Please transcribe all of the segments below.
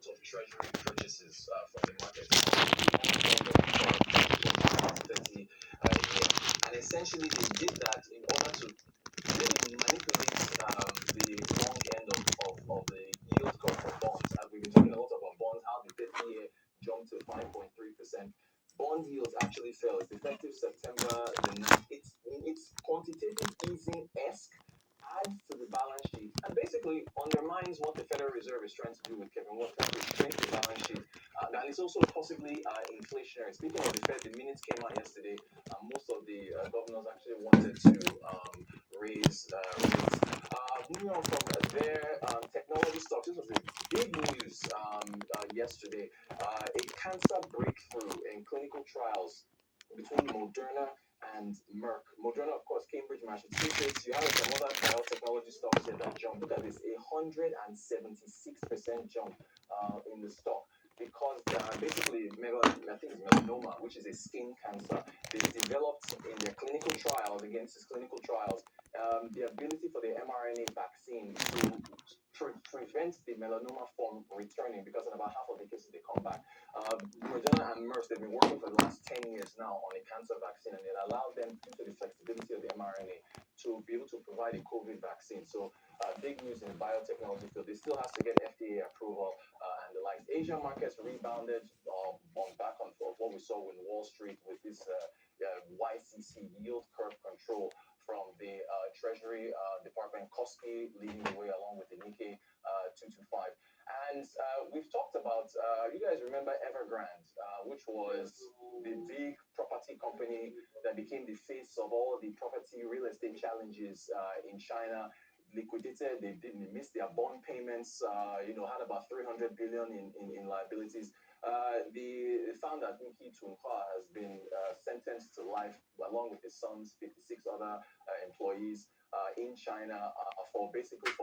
amount of treasury purchases from the market, 30 a year. And essentially, they did that in order to really manipulate the long end of the yield curve for bonds. And we've been talking a lot about bonds, how the 30-year jumped to 5.3%. Bond yields actually fell. It's effective September the 9th. It's quantitative easing esque adds to the balance sheet and basically undermines what the Federal Reserve is trying to do with Kevin Wood, trying to shrink the balance sheet. And it's also possibly inflationary. Speaking of the Fed, the minutes came out yesterday. Most of the governors actually wanted to raise rates. Moving on from there, technology stocks. This was a big news yesterday. A cancer breakthrough in clinical trials between Moderna and Merck. Moderna, of course, Cambridge, Massachusetts. You have some other biotechnology stocks here that jump. Look at this, 176% jump in the stock. Because basically, I think it's melanoma, which is a skin cancer. They developed in their clinical trials, against these clinical trials, the ability for the mRNA vaccine to prevent the melanoma from returning, because in about half of the cases they come back. Moderna and Merck, they've been working for the last 10 years now on a cancer vaccine, and it allowed them, due to the flexibility of the mRNA, to be able to provide a COVID vaccine. So big news in the biotechnology field. It still has to get FDA approval and the likes. Asian markets rebounded on back of what we saw in Wall Street with this YCC yield curve control from the Treasury Department. Kospi leading the way along with the Nikkei 225. And we've talked about, you guys remember Evergrande, which was the big property company that became the face of all the property real estate challenges in China. Liquidated, they missed their bond payments, had about 300 billion in liabilities. The founder, He Tunhua, has been sentenced to life along with his sons, 56 other employees in China for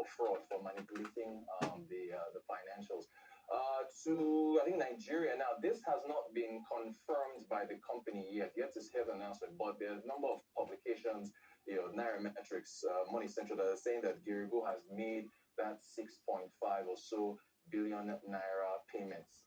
fraud, for manipulating the financials. To, I think, Nigeria. Now, this has not been confirmed by the company yet. Yet to hear the announcement, but there's a number of publications, Nairametrics, Money Central, that are saying that Girigo has made that 6.5 or so billion naira payments.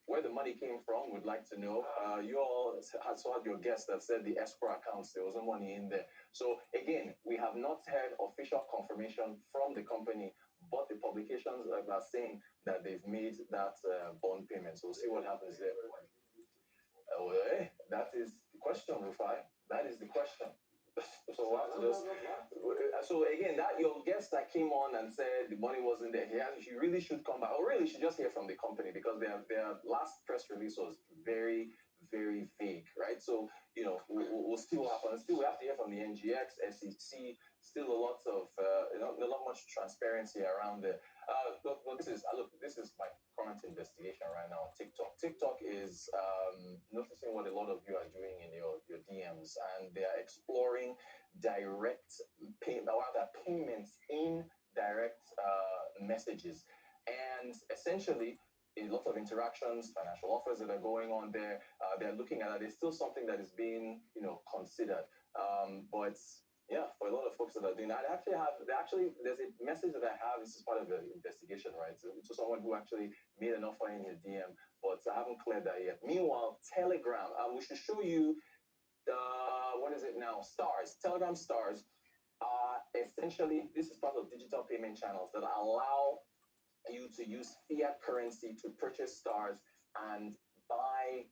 Where the money came from, we'd like to know. You all had your guest that said the escrow accounts, there wasn't money in there. So again, we have not heard official confirmation from the company, but the publications are saying that they've made that bond payment. So we'll see what happens there. That is the question, Rufai. That is the question. So we'll have to just. So again, that your guest that came on and said the money wasn't there, he really should come back, or really should just hear from the company, because their last press release was very, very vague, right? So we'll see what happens. Still, we have to hear from the NGX, SEC. Still a lot of not much transparency around there. But this is my current investigation right now. TikTok is noticing what a lot of you are doing in your DMs, and they are exploring direct payments in direct messages, and essentially a lot of interactions, financial offers that are going on there. They're looking at that. It's still something that is being considered, but yeah, for a lot of folks that are doing that, there's a message that I have. This is part of the investigation, right? So someone who actually made an offer in your DM, but I haven't cleared that yet. Meanwhile, Telegram, we should show you what is it now? Stars. Telegram stars are essentially, this is part of digital payment channels that allow you to use fiat currency to purchase stars and buy,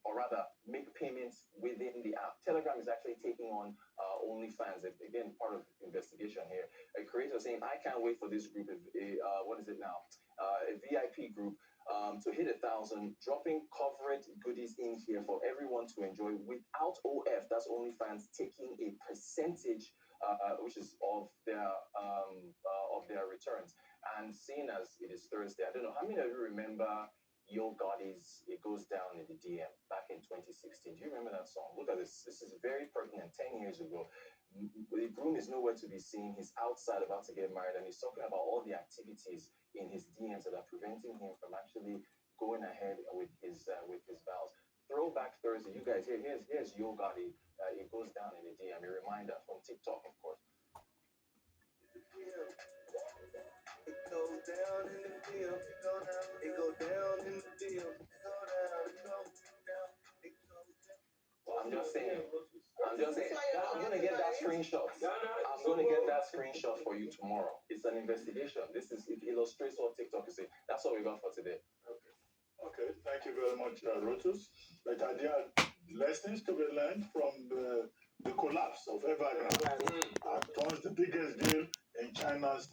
or rather make payments within the app. Telegram is actually taking on OnlyFans. Again, part of the investigation here. A creator saying, I can't wait for this group, what is it now? A VIP group to hit 1,000, dropping coverage goodies in here for everyone to enjoy without OF. That's OnlyFans taking a percentage, which is of their returns. And seeing as it is Thursday, I don't know how many of you remember Yo Gotti's It Goes Down in the DM back in 2016. Do you remember that song? Look at this. This is very pertinent. 10 years ago. The groom is nowhere to be seen. He's outside about to get married, and he's talking about all the activities in his DMs that are preventing him from actually going ahead with his vows. Throwback Thursday. You guys, here's Yo Gotti. It Goes Down in the DM. A reminder from TikTok, of course. It goes down in the DM. It goes I'm just saying. I'm gonna get that screenshot. I'm gonna get that screenshot for you tomorrow. It's an investigation. It illustrates what TikTok is saying. That's all we got for today. Okay, thank you very much, Rotus. But there are lessons to be learned from the collapse of Evergrande. It was the biggest deal in China's